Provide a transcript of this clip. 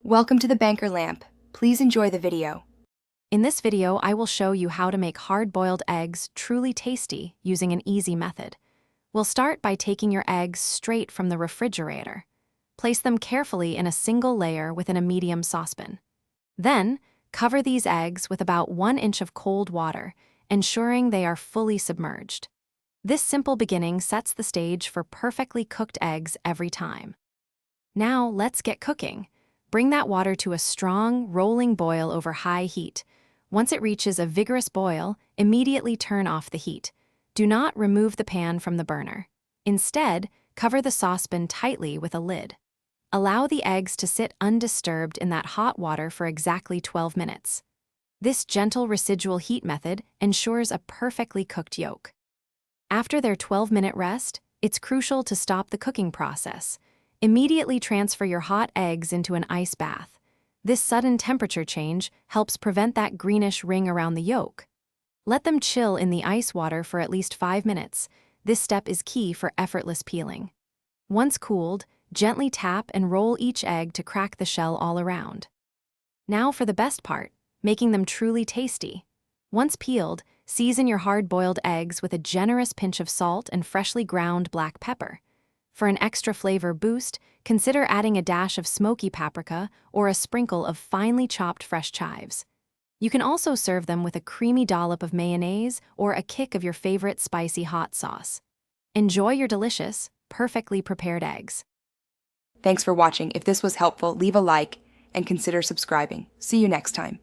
Welcome to the Banker Lamp. Please enjoy the video. In this video, I will show you how to make hard-boiled eggs truly tasty using an easy method. We'll start by taking your eggs straight from the refrigerator. Place them carefully in a single layer within a medium saucepan. Then, cover these eggs with about 1 inch of cold water, ensuring they are fully submerged. This simple beginning sets the stage for perfectly cooked eggs every time. Now, let's get cooking. Bring that water to a strong, rolling boil over high heat. Once it reaches a vigorous boil, immediately turn off the heat. Do not remove the pan from the burner. Instead, cover the saucepan tightly with a lid. Allow the eggs to sit undisturbed in that hot water for exactly 12 minutes. This gentle residual heat method ensures a perfectly cooked yolk. After their 12-minute rest, it's crucial to stop the cooking process. Immediately transfer your hot eggs into an ice bath. This sudden temperature change helps prevent that greenish ring around the yolk. Let them chill in the ice water for at least 5 minutes. This step is key for effortless peeling. Once cooled, gently tap and roll each egg to crack the shell all around. Now for the best part, making them truly tasty. Once peeled, season your hard-boiled eggs with a generous pinch of salt and freshly ground black pepper. For an extra flavor boost, consider adding a dash of smoky paprika or a sprinkle of finely chopped fresh chives. You can also serve them with a creamy dollop of mayonnaise or a kick of your favorite spicy hot sauce. Enjoy your delicious, perfectly prepared eggs. Thanks for watching. If this was helpful, leave a like and consider subscribing. See you next time.